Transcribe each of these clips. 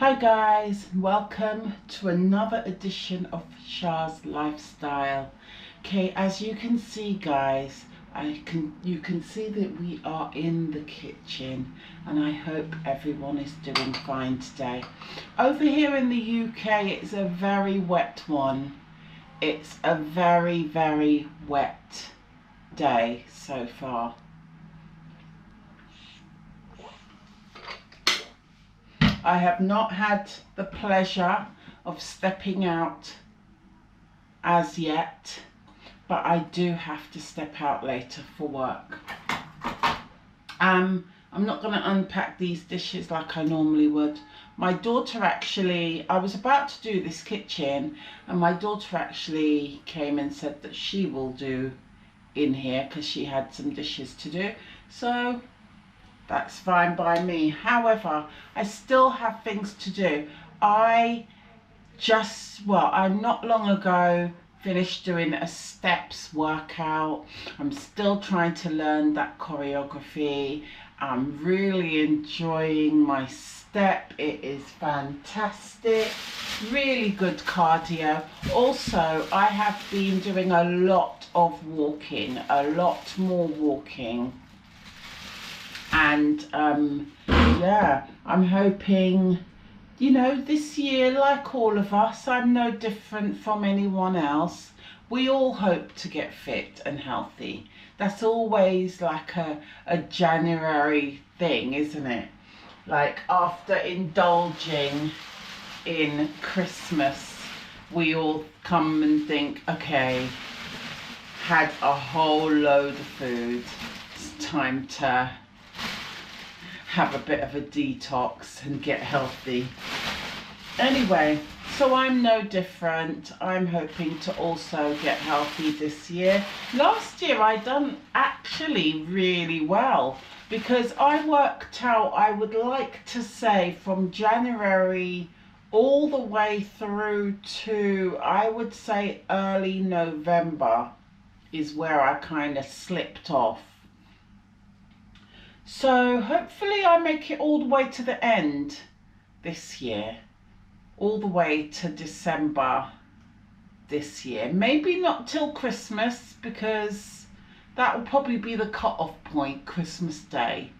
Hi guys, welcome to another edition of Shah's Lifestyle. Okay, as you can see guys, you can see that we are in the kitchen and I hope everyone is doing fine today. Over here in the UK it's a very wet one. It's a very wet day so far. I have not had the pleasure of stepping out as yet, but I do have to step out later for work. I'm not going to unpack these dishes like I normally would. My daughter actually, I was about to do this kitchen and my daughter actually came and said that she will do in here because she had some dishes to do. So that's fine by me. However, I still have things to do. I not long ago finished doing a steps workout. I'm still trying to learn that choreography. I'm really enjoying my step. It is fantastic. Really good cardio. Also, I have been doing a lot of walking, a lot more walking. And yeah, I'm hoping, you know, this year, like all of us, I'm no different from anyone else. We all hope to get fit and healthy. That's always like a January thing, isn't it? Like after indulging in Christmas, we all come and think, okay, had a whole load of food. It's time to have a bit of a detox and get healthy. Anyway, so I'm no different. I'm hoping to also get healthy this year. Last year I done actually really well because I worked out, I would like to say from January all the way through to, I would say early November is where I kind of slipped off. So hopefully I make it all the way to the end this year, all the way to December this year. Maybe not till Christmas because that will probably be the cut-off point, Christmas Day.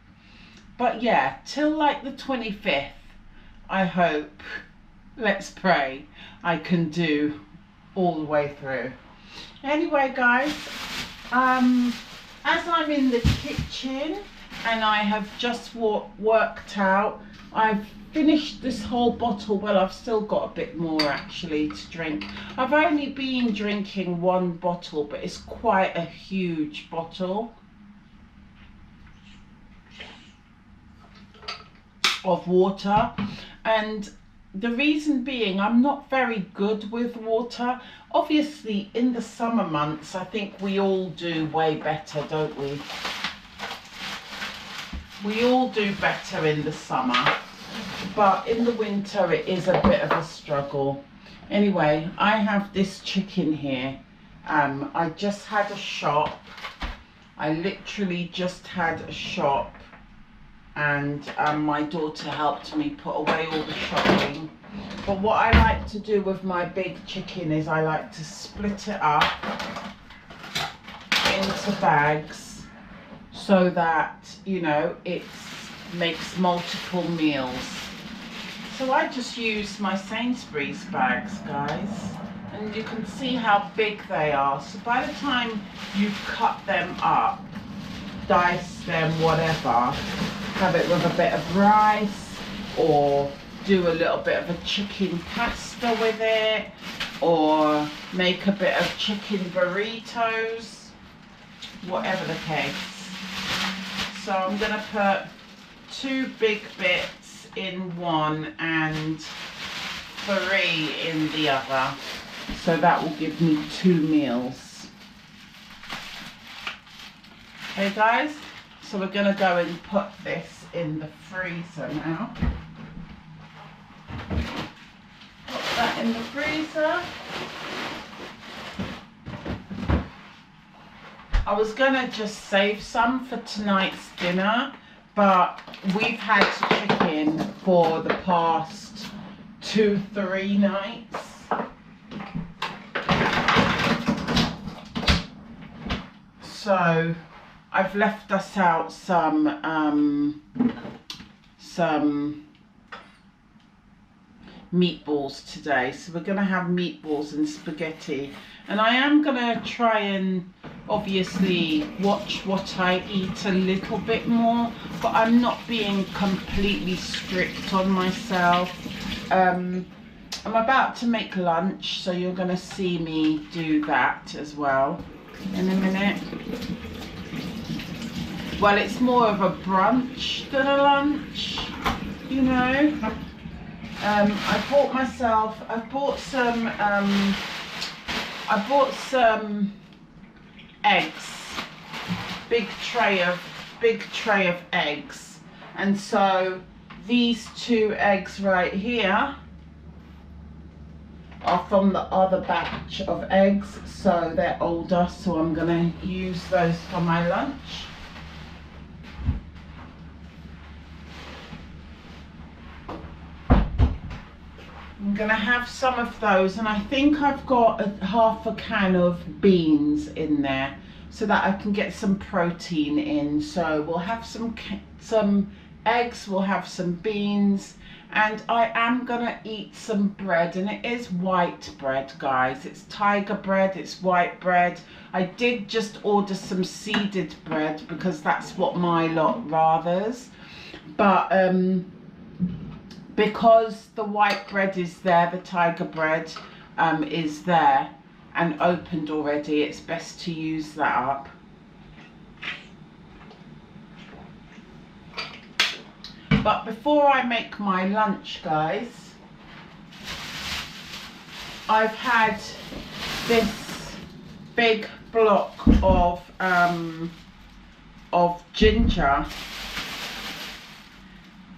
But yeah, till like the 25th, I hope, let's pray, I can do all the way through. Anyway guys, as I'm in the kitchen, and I have just worked out, I've finished this whole bottle. Well, I've still got a bit more actually to drink. I've only been drinking one bottle, but it's quite a huge bottle of water. And the reason being, I'm not very good with water. Obviously in the summer months, I think we all do way better, don't we? We all do better in the summer, but in the winter it is a bit of a struggle. Anyway, I have this chicken here. I just had a shop. I literally just had a shop and my daughter helped me put away all the shopping. But what I like to do with my big chicken is I like to split it up into bags, so that, you know, it makes multiple meals. So I just use my Sainsbury's bags, guys, and you can see how big they are. So by the time you cut them up, dice them, whatever, have it with a bit of rice, or do a little bit of a chicken pasta with it, or make a bit of chicken burritos, whatever the case. So I'm going to put 2 big bits in one and 3 in the other. So that will give me 2 meals. Okay guys, so we're going to go and put this in the freezer now. Put that in the freezer. I was gonna just save some for tonight's dinner, but we've had chicken for the past 2-3 nights. So I've left us out some meatballs today, so we're going to have meatballs and spaghetti, and I am going to try and obviously watch what I eat a little bit more, but I'm not being completely strict on myself. I'm about to make lunch, so you're going to see me do that as well in a minute. Well, it's more of a brunch than a lunch, you know. I bought some eggs, big tray of eggs, and so these 2 eggs right here are from the other batch of eggs, so they're older, so I'm gonna use those for my lunch. I'm gonna have some of those, and I think I've got half a can of beans in there so that I can get some protein in. So we'll have some eggs, we'll have some beans, and I am gonna eat some bread, and it is white bread, guys. It's tiger bread, it's white bread. I did just order some seeded bread because that's what my lot rathers, but because the white bread is there, the tiger bread is there and opened already, it's best to use that up. But before I make my lunch, guys, I've had this big block of ginger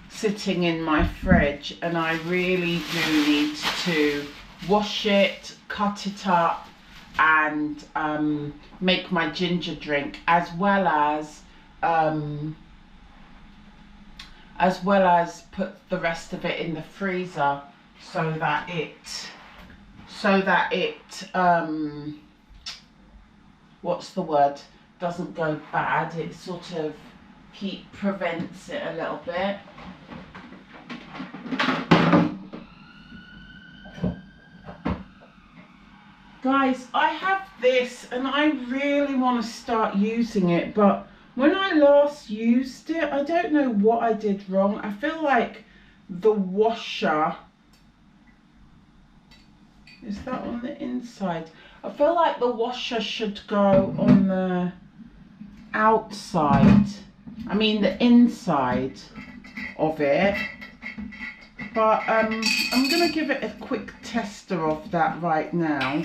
sitting in my fridge, and I really do need to wash it, cut it up, and make my ginger drink, as well as put the rest of it in the freezer so that it what's the word, doesn't go bad. It sort of prevents it a little bit. Guys, I have this and I really want to start using it, but when I last used it, I don't know what I did wrong. I feel like the washer, is that on the inside? I feel like the washer should go on the outside, I mean the inside of it. But I'm going to give it a quick tester of that right now.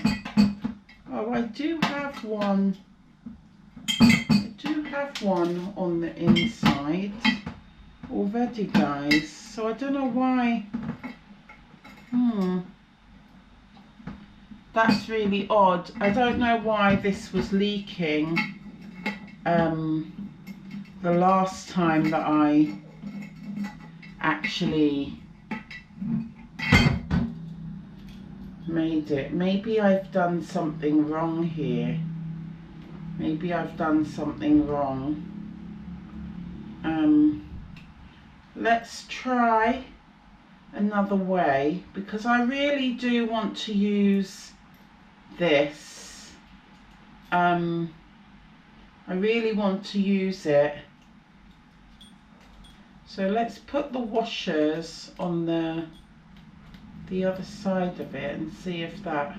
Oh, I do have one. I do have one on the inside already, guys. So I don't know why. That's really odd. I don't know why this was leaking the last time that I actually made it. Maybe I've done something wrong here. Maybe I've done something wrong. Let's try another way, because I really do want to use this. I really want to use it. So let's put the washers on the other side of it and see if that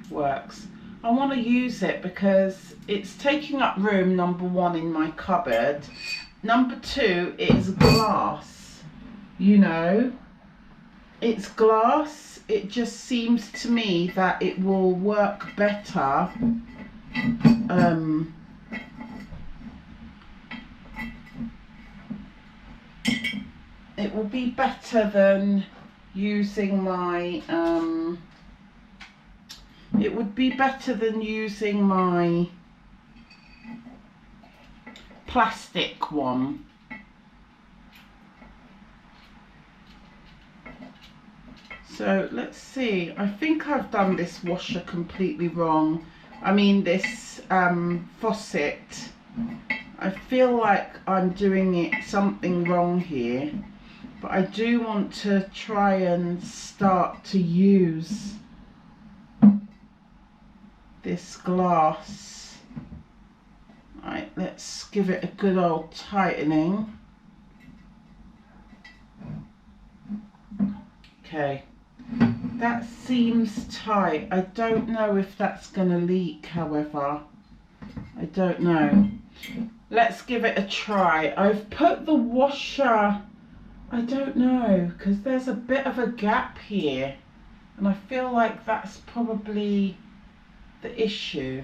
works. I want to use it because it's taking up room, number one, in my cupboard. Number two, it's glass, you know. It's glass. It just seems to me that it will work better it will be better than using my it would be better than using my plastic one. So let's see, I think I've done this washer completely wrong. I mean this faucet. I feel like I'm doing it something wrong here, but I do want to try and start to use this glass. Right, let's give it a good old tightening. Okay, that seems tight. I don't know if that's going to leak, however. I don't know. Let's give it a try. I've put the washer, I don't know, because there's a bit of a gap here. And I feel like that's probably the issue.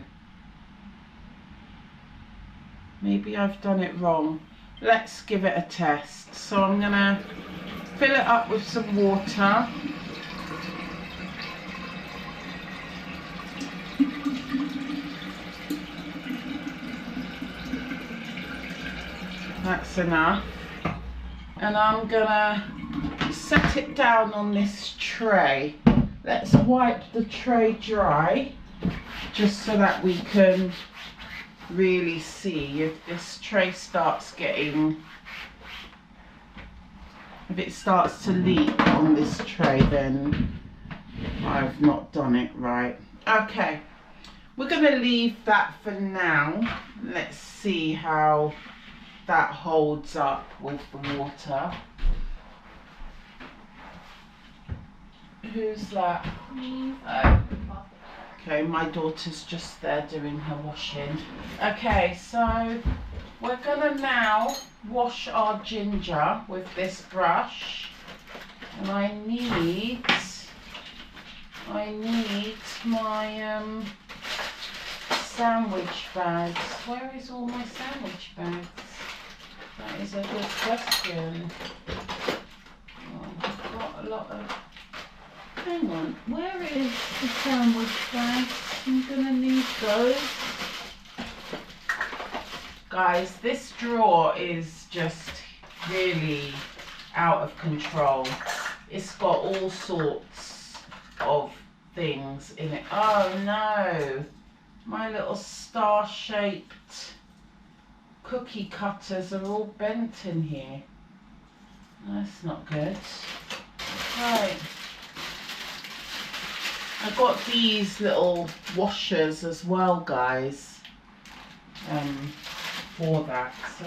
Maybe I've done it wrong. Let's give it a test. So I'm going to fill it up with some water. That's enough. And I'm gonna set it down on this tray. Let's wipe the tray dry, just so that we can really see if this tray starts getting, if it starts to leak on this tray, then I've not done it right. Okay, we're gonna leave that for now. Let's see how that holds up with the water. Who's that? Oh. Okay, my daughter's just there doing her washing. Okay, so we're gonna now wash our ginger with this brush, and I need my sandwich bags. Where is all my sandwich bags? That is a good question. Oh, I've got a lot of... Hang on, where is the sandwich bag? I'm gonna need those. Guys, this drawer is just really out of control. It's got all sorts of things in it. Oh no, my little star-shaped cookie cutters are all bent in here. That's not good. Right. I got these little washers as well, guys, for that. So,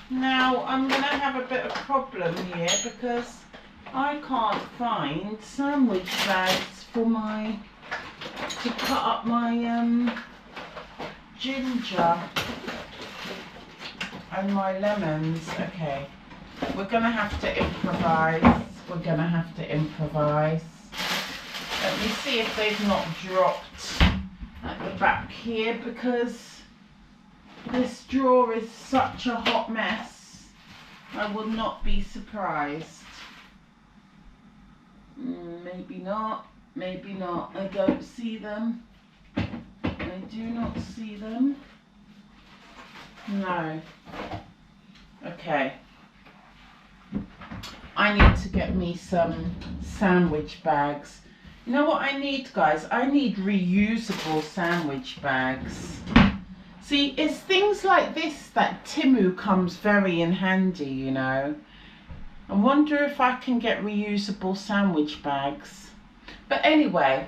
now I'm gonna have a bit of problem here because I can't find sandwich bags for to cut up my ginger and my lemons. Okay, we're gonna have to improvise. We're gonna have to improvise. Let me see if they've not dropped at the back here, because this drawer is such a hot mess. I will not be surprised. Maybe not, maybe not. I don't see them. I do not see them. No. Okay. I need to get me some sandwich bags. You know what I need, guys? I need reusable sandwich bags. See, it's things like this that Timu comes very in handy, you know. I wonder if I can get reusable sandwich bags. But anyway,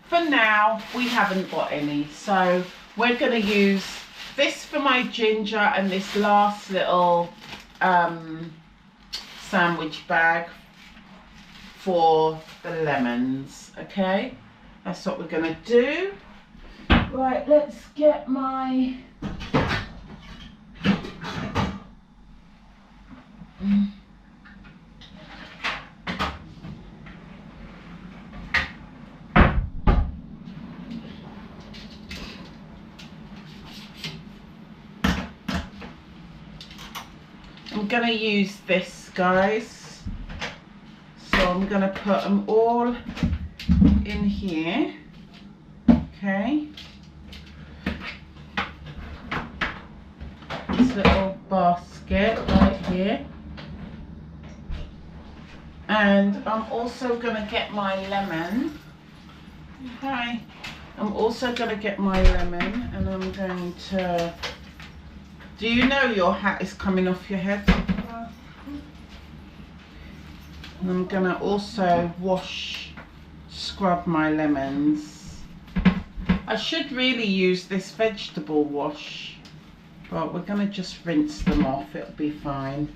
for now, we haven't got any. So we're going to use this for my ginger and this last little sandwich bag for the lemons. Okay, that's what we're going to do. Right, let's get my I'm going to use this, guys. So I'm going to put them all in here. Okay. This little basket right here. And I'm also going to get my lemon. Hi. I'm also going to get my lemon, and I'm going to... Do you know your hat is coming off your head? And I'm going to also scrub my lemons. I should really use this vegetable wash, but we're going to just rinse them off. It'll be fine.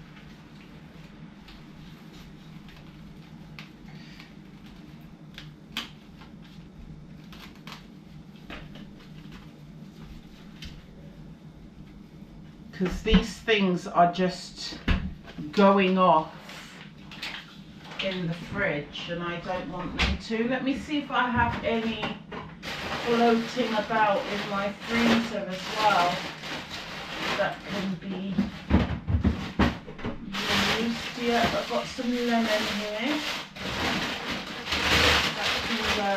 Because these things are just going off in the fridge and I don't want them to. Let me see if I have any floating about in my freezer as well that can be used. Yeah, I've got some lemon here. That can go.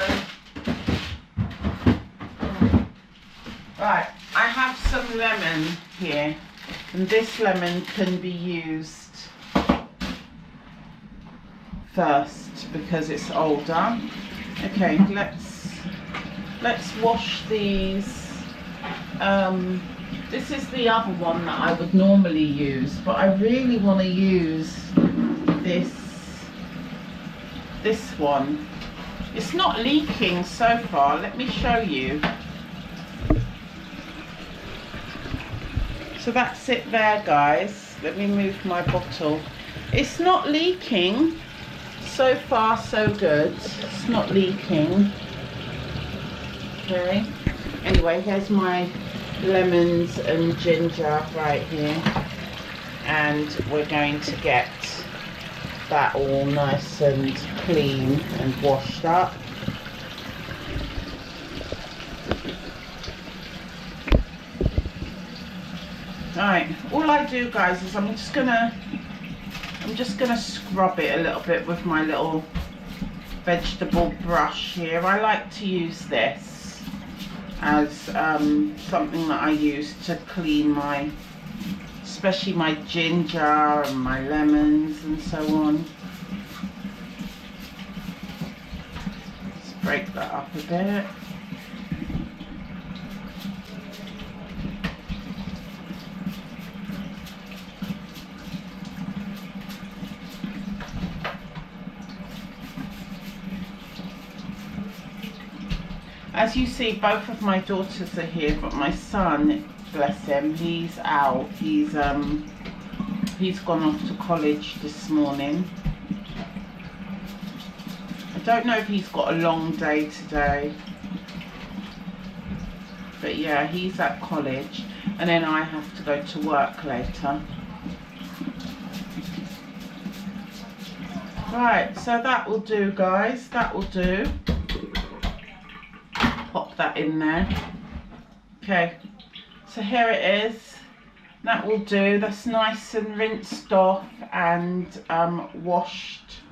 Right, I have some lemon here, and this lemon can be used first because it's older. Okay, let's wash these. This is the other one that I would normally use, but I really want to use this one. It's not leaking so far. Let me show you. So that's it there, guys. Let me move my bottle. It's not leaking. So far, so good. It's not leaking. Okay. Anyway, here's my lemons and ginger right here. And we're going to get that all nice and clean and washed up. Right, all I do, guys, is I'm just gonna scrub it a little bit with my little vegetable brush here. I like to use this as something that I use to clean especially my ginger and my lemons and so on. Let's break that up a bit. As you see, both of my daughters are here, but my son, bless him, he's out. He's gone off to college this morning. I don't know if he's got a long day today, but yeah, he's at college, and then I have to go to work later. Right, so that will do, guys. That will do. Pop that in there. Okay, so here it is. That will do. That's nice and rinsed off and washed.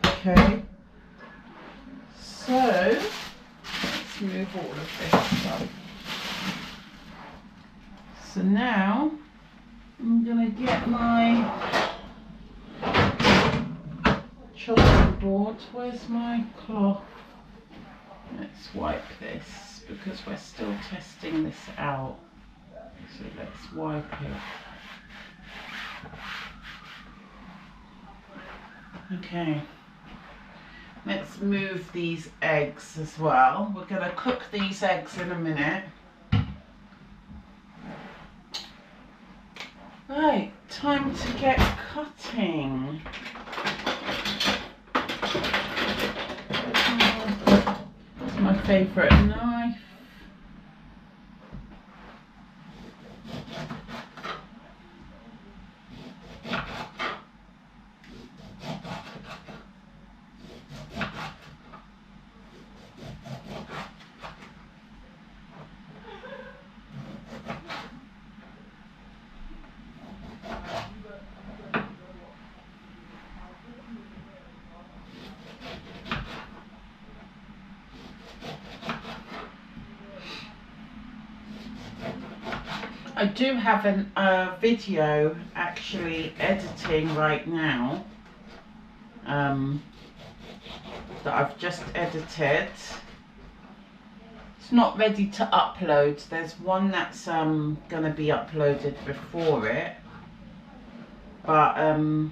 Okay, so let's move all of this up. So now I'm gonna get my chopping board. Where's my cloth? Let's wipe this because we're still testing this out. So let's wipe it. Okay. Let's move these eggs as well. We're going to cook these eggs in a minute. Right, time to get cutting. My favourite knife. I do have a video actually editing right now, that I've just edited. It's not ready to upload. There's one that's going to be uploaded before it, but I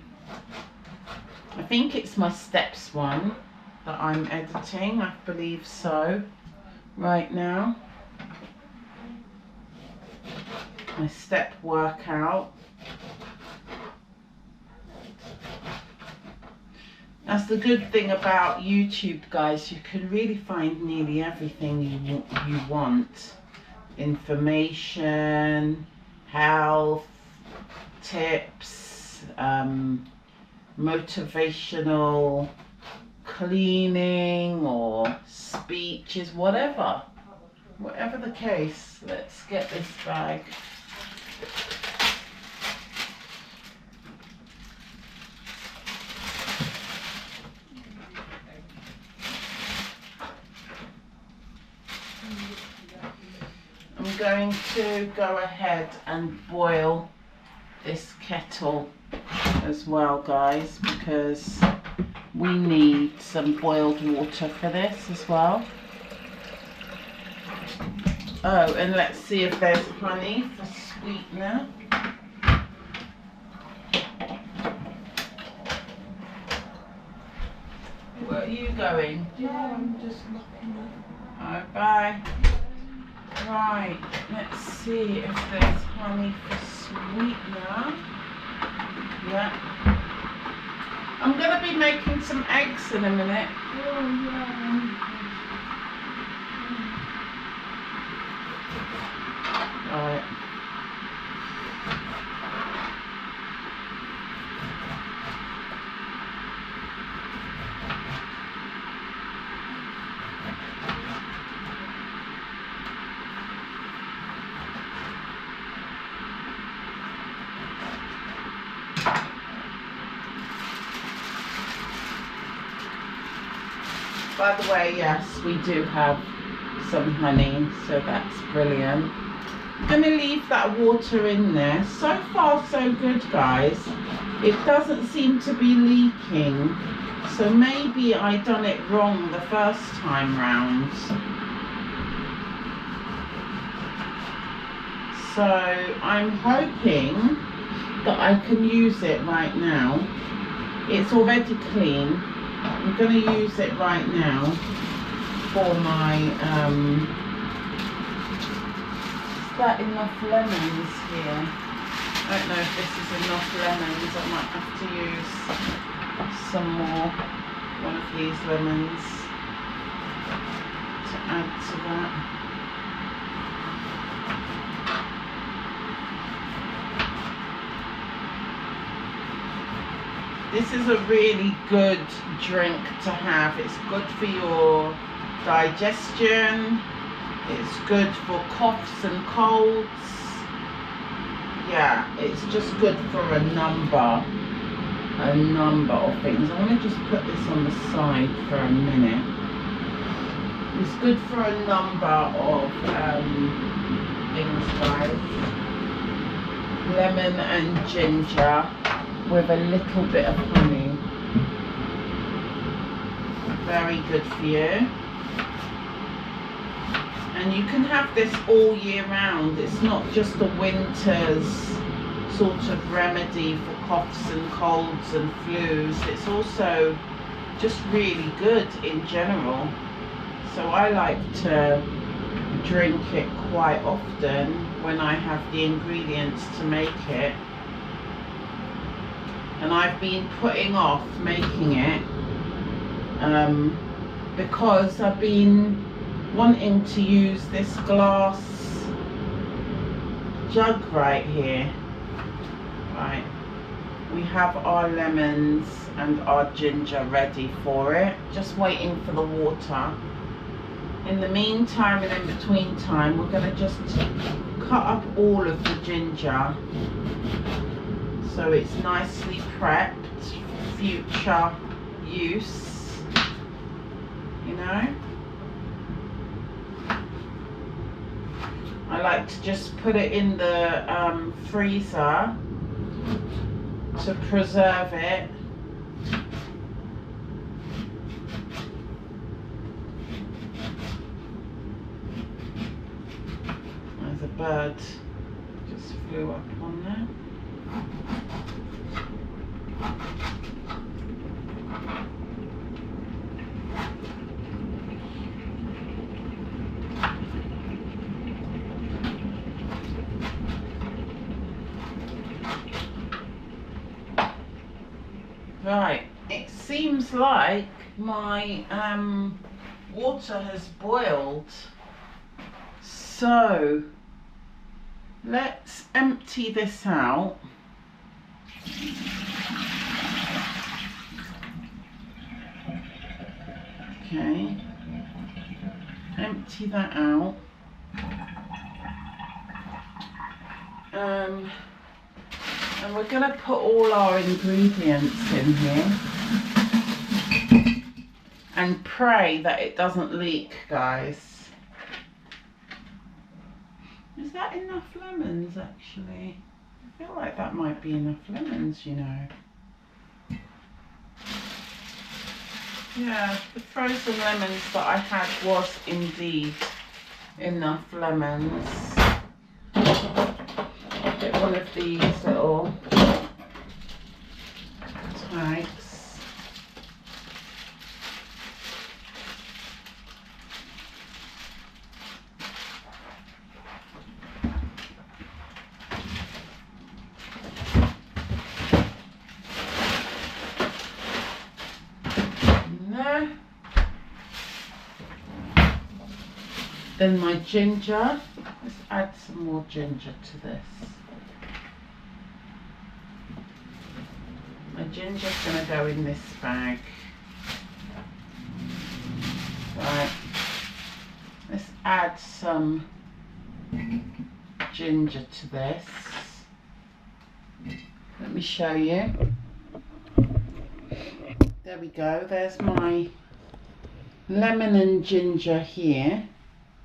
think it's my steps one that I'm editing. I believe so right now. My step workout. That's the good thing about YouTube, guys. You can really find nearly everything you want. Information, health, tips, motivational, cleaning or speeches, whatever. Whatever the case, let's get this bag. I'm going to go ahead and boil this kettle as well, guys, because we need some boiled water for this as well. Oh, and let's see if there's honey for sweetener. Where are you going? Yeah, I'm just looking at. Oh, bye. Right, let's see if there's honey for sweetener. Yeah. I'm going to be making some eggs in a minute. Oh, yeah. Right. By the way, yes, we do have some honey, so that's brilliant. I'm going to leave that water in there. So far, so good, guys. It doesn't seem to be leaking, so maybe I done it wrong the first time round. So I'm hoping that I can use it right now. It's already clean. I'm going to use it right now for my, is that enough lemons here? I don't know if this is enough lemons. I might have to use some more, one of these lemons to add to that. This is a really good drink to have. It's good for your digestion. It's good for coughs and colds. Yeah, it's just good for a number of things. I'm going to just put this on the side for a minute. It's good for a number of things, guys. Lemon and ginger with a little bit of honey. Very good for you. And you can have this all year round. It's not just a winter's sort of remedy for coughs and colds and flus. It's also just really good in general. So I like to drink it quite often when I have the ingredients to make it. And I've been putting off making it because I've been wanting to use this glass jug right here. Right, we have our lemons and our ginger ready for it, just waiting for the water. In the meantime and in between time, we're going to just cut up all of the ginger so it's nicely prepped for future use, you know. I like to just put it in the freezer to preserve it bird just flew up on there. Right, it seems like my water has boiled, so let's empty this out. Okay, empty that out. And we're going to put all our ingredients in here and pray that it doesn't leak, guys. Is that enough lemons, actually? I feel like that might be enough lemons, you know. Yeah, the frozen lemons that I had was indeed enough lemons. Get one of these little tags. There. Then my ginger. Let's add some more ginger to this. My ginger's going to go in this bag. Right, let's add some ginger to this. Let me show you. There we go, there's my lemon and ginger here.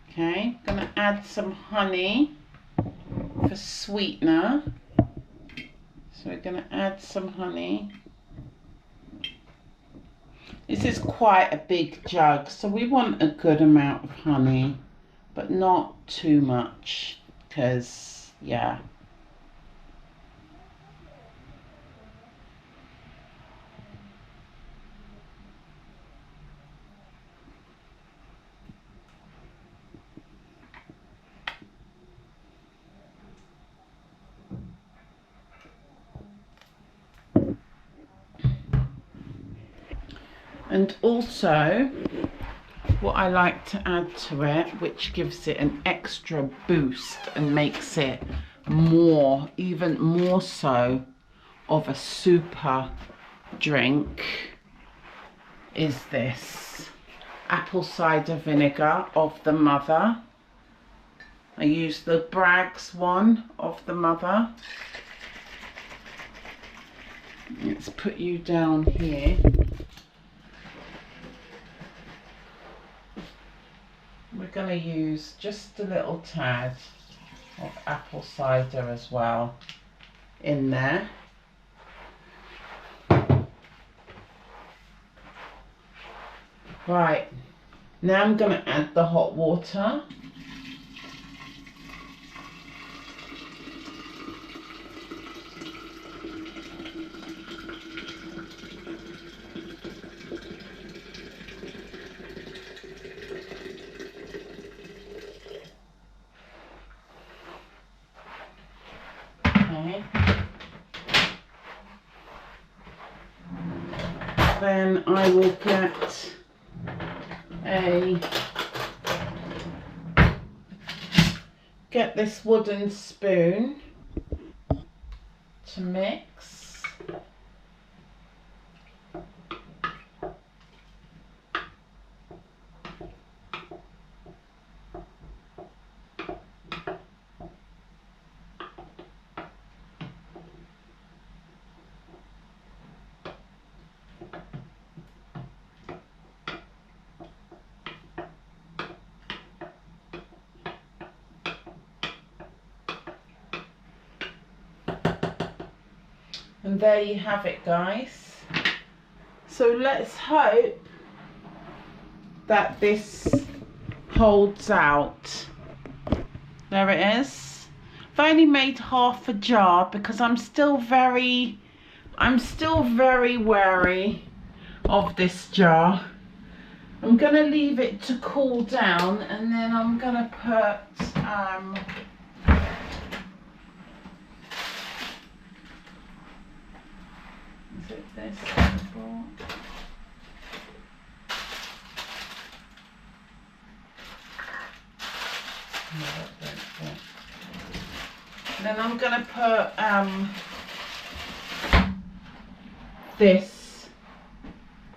Okay, I'm going to add some honey for sweetener. So we're going to add some honey. This is quite a big jug, so we want a good amount of honey, but not too much, because, yeah. And also, what I like to add to it, which gives it an extra boost and makes it more, even more so, of a super drink, is this apple cider vinegar of the Mother. I use the Bragg's one of the Mother. Let's put you down here. We're going to use just a little tad of apple cider as well in there. Right, now I'm going to add the hot water. Then I will get this wooden spoon to mix. And there you have it, guys. So let's hope that this holds out There it is. I've only made half a jar because I'm still very wary of this jar. I'm going to leave it to cool down, and then I'm going to put is it this? Then I'm going to put this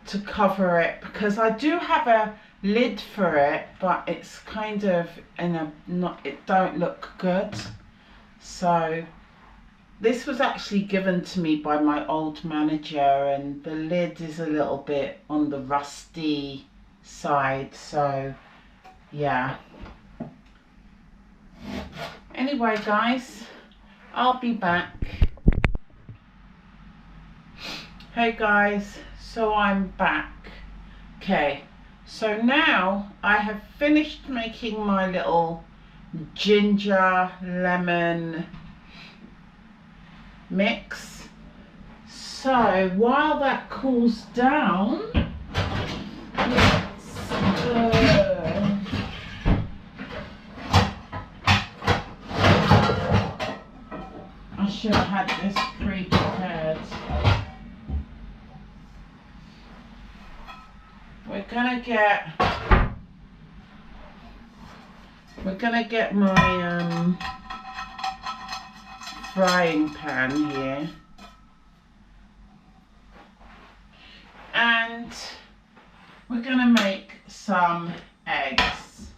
to cover it, because I do have a lid for it, but it's kind of in a it don't look good. So this was actually given to me by my old manager, and the lid is a little bit on the rusty side, so yeah. Anyway guys, I'll be back. Hey guys, so I'm back. Okay, so now I have finished making my little ginger lemon mix. So while that cools down, I should have had this pre-prepared. We're gonna get my frying pan here, and we're gonna make some eggs.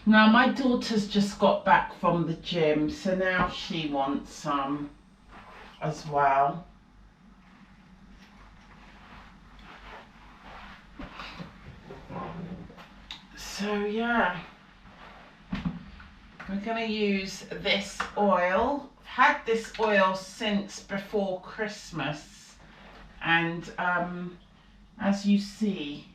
Now my daughter's just got back from the gym, so now she wants some as well. So yeah, we're going to use this oil. I've had this oil since before Christmas, and as you see,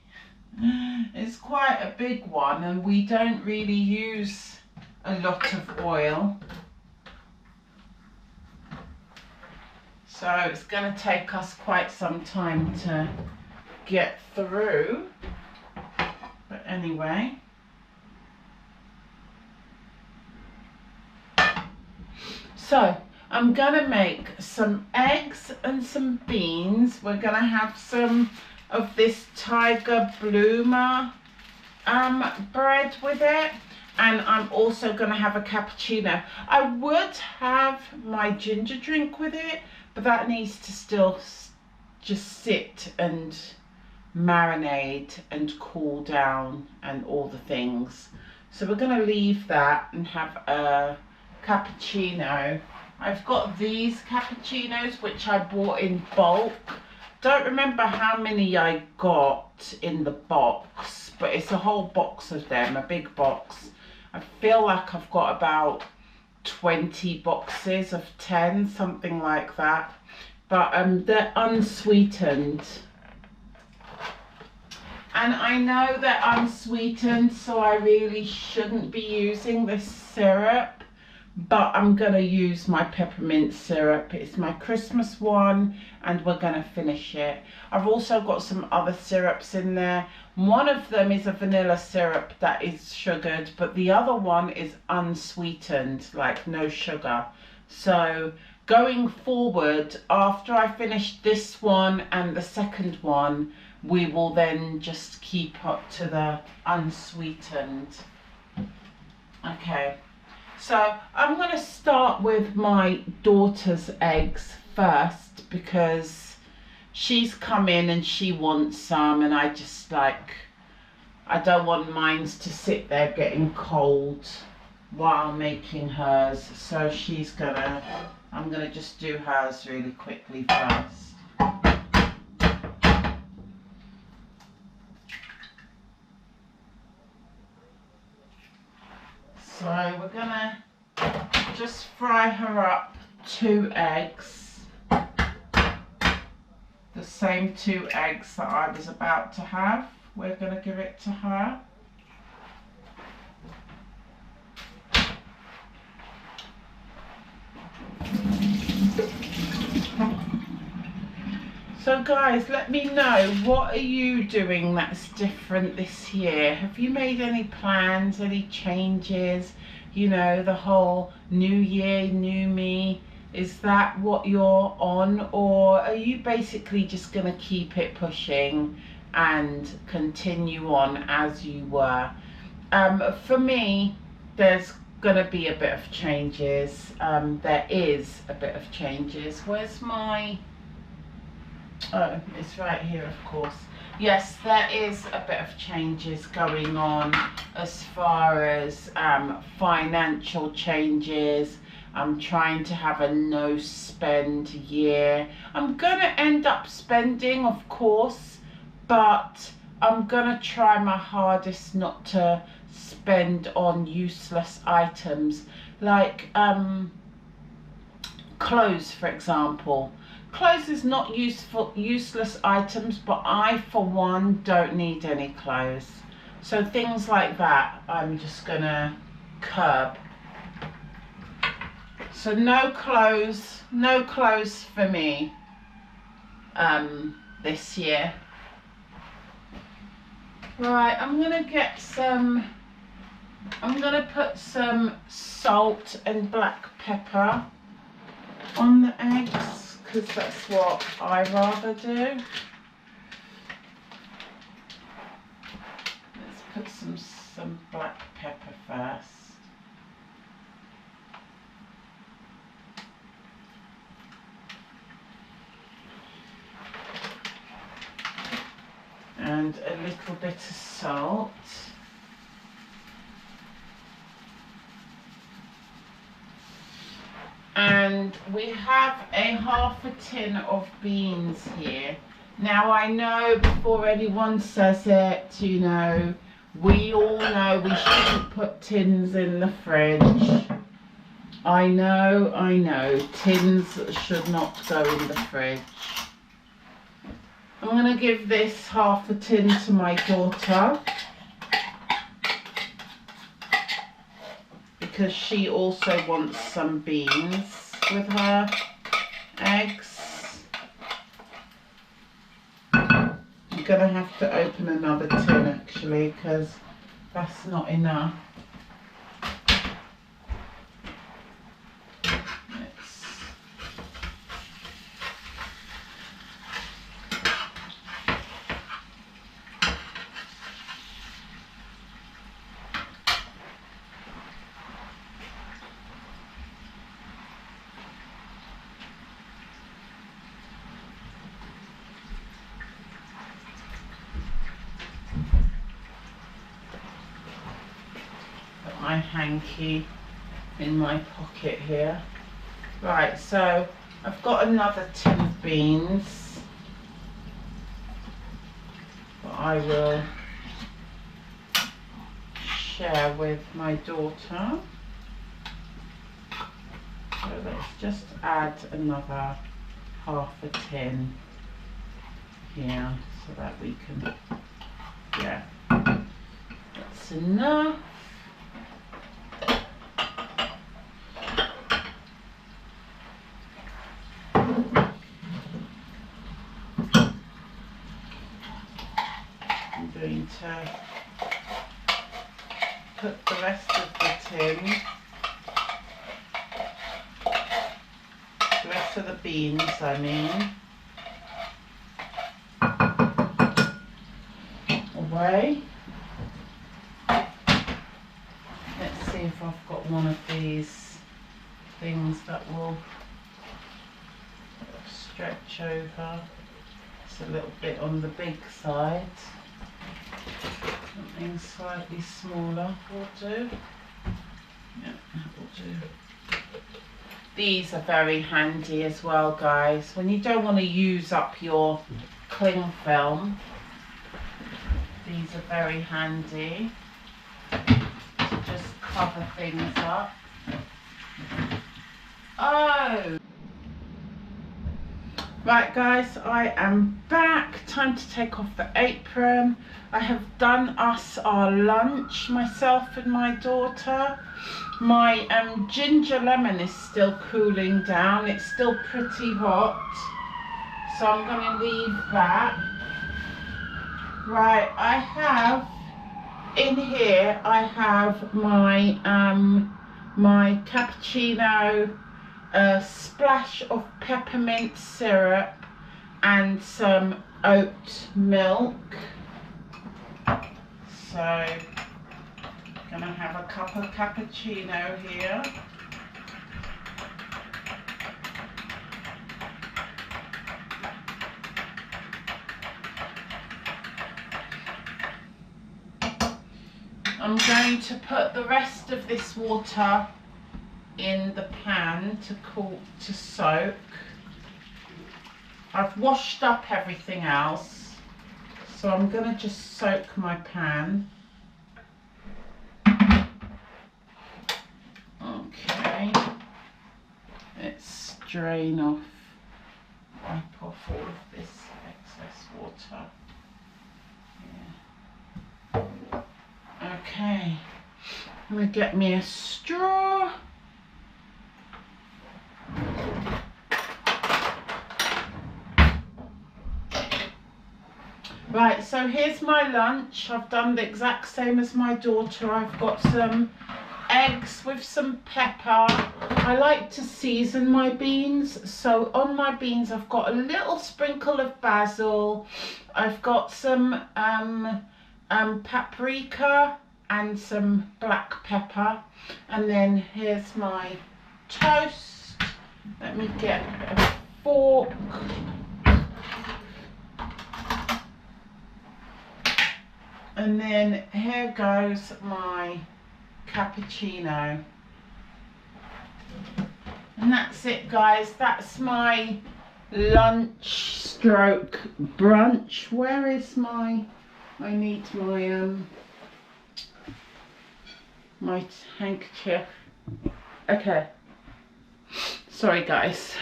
it's quite a big one, and we don't really use a lot of oil. So it's going to take us quite some time to get through. But anyway, so I'm gonna make some eggs and some beans. We're gonna have some of this Tiger Bloomer bread with it, and I'm also gonna have a cappuccino. I would have my ginger drink with it, but that needs to still just sit and marinate and cool down and all the things. So we're going to leave that and have a cappuccino. I've got these cappuccinos which I bought in bulk. Don't remember how many I got in the box, but it's a whole box of them, a big box. I feel like I've got about 20 boxes of 10, something like that. But they're unsweetened. And I know they're unsweetened, so I really shouldn't be using this syrup, but I'm going to use my peppermint syrup. It's my Christmas one, and we're going to finish it. I've also got some other syrups in there. One of them is a vanilla syrup that is sugared, but the other one is unsweetened, like no sugar. So going forward, after I finish this one and the second one, we will then just keep up to the unsweetened. Okay, so I'm going to start with my daughter's eggs first, because she's come in and she wants some, and I just I don't want mine to sit there getting cold while making hers. So I'm gonna just do hers really quickly first. So we're gonna just fry her up 2 eggs, the same 2 eggs that I was about to have. We're gonna give it to her. So guys, let me know, what are you doing that's different this year? Have you made any plans, any changes? You know, the whole new year, new me, is that what you're on? Or are you basically just going to keep it pushing and continue on as you were? For me, there's going to be a bit of changes. There is a bit of changes. Where's my... Oh, it's right here, of course. Yes, there is a bit of changes going on as far as financial changes. I'm trying to have a no spend year. I'm gonna end up spending, of course, but I'm gonna try my hardest not to spend on useless items like clothes, for example. Clothes is not useless items, but I, for one, don't need any clothes. So things like that, I'm just gonna curb. So no clothes for me this year. Right, I'm gonna put some salt and black pepper on the eggs, because that's what I rather do. Let's put some black pepper first. And a little bit of salt. And we have a half a tin of beans here. Now I know, before anyone says it, you know, we all know we shouldn't put tins in the fridge. I know, tins should not go in the fridge. I'm going to give this half a tin to my daughter, because she also wants some beans with her eggs. I'm going to have to open another tin actually, because that's not enough. My hanky in my pocket here. Right, so I've got another tin of beans that I will share with my daughter. So let's just add another half a tin here so that we can, yeah, that's enough. I'm going to put the rest of the tin, the rest of the beans I mean, away. Let's see if I've got one of these things that will stretch over. It's a little bit on the big side. Something slightly smaller will do. Yeah, that will do. These are very handy as well, guys. When you don't want to use up your cling film, these are very handy to just cover things up. Oh! Right guys, I am back. Time to take off the apron. I have done us our lunch, myself and my daughter. My ginger lemon is still cooling down. It's still pretty hot, so I'm going to leave that. Right, I have in here, I have my my cappuccino, a splash of peppermint syrup and some oat milk. So I'm gonna have a cup of cappuccino here. I'm going to put the rest of this water in the pan to soak. I've washed up everything else, so I'm going to just soak my pan. Okay, let's drain off, wipe off all of this excess water. Yeah. Okay, I'm going to get me a straw. Right, so here's my lunch. I've done the exact same as my daughter. I've got some eggs with some pepper. I like to season my beans, so on my beans I've got a little sprinkle of basil. I've got some paprika and some black pepper, and then here's my toast. Let me get a fork. And then here goes my cappuccino. And that's it guys, that's my lunch stroke brunch. Where is my, I need my my handkerchief. Okay, sorry guys,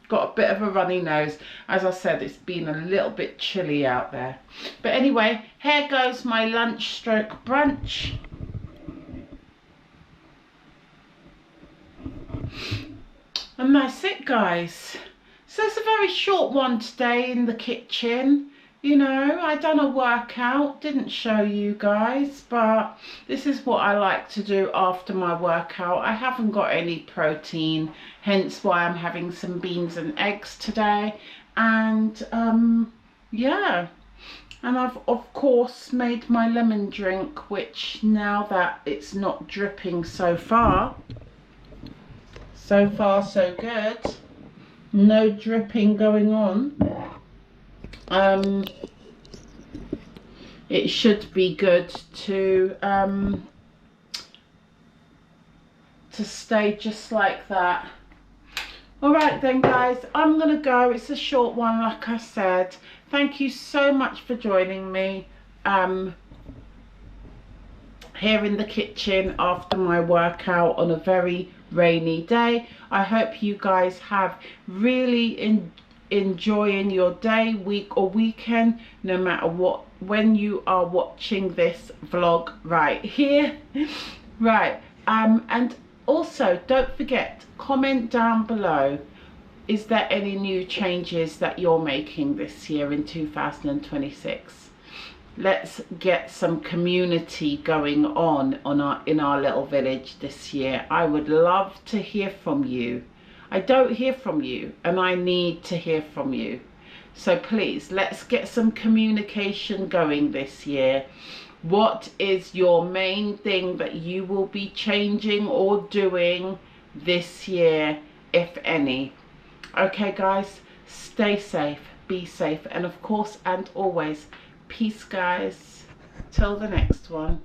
got a bit of a runny nose. As I said, it's been a little bit chilly out there. But anyway, here goes my lunch stroke brunch. And that's it guys. So it's a very short one today in the kitchen. You know, I done a workout, didn't show you guys, but this is what I like to do after my workout. I haven't got any protein, hence why I'm having some beans and eggs today. And yeah, and I've of course made my lemon drink, which now that it's not dripping so far so good, no dripping going on, it should be good to stay just like that. All right then guys, I'm gonna go. It's a short one, like I said. Thank you so much for joining me here in the kitchen after my workout on a very rainy day. I hope you guys have really enjoying your day, week or weekend, no matter what, when you are watching this vlog right here. Right, and also don't forget, comment down below, is there any new changes that you're making this year in 2026? Let's get some community going on in our little village this year. I would love to hear from you. I don't hear from you, and I need to hear from you. So please, let's get some communication going this year. What is your main thing that you will be changing or doing this year, if any? Okay guys, stay safe, be safe, and of course and always, peace guys, till the next one.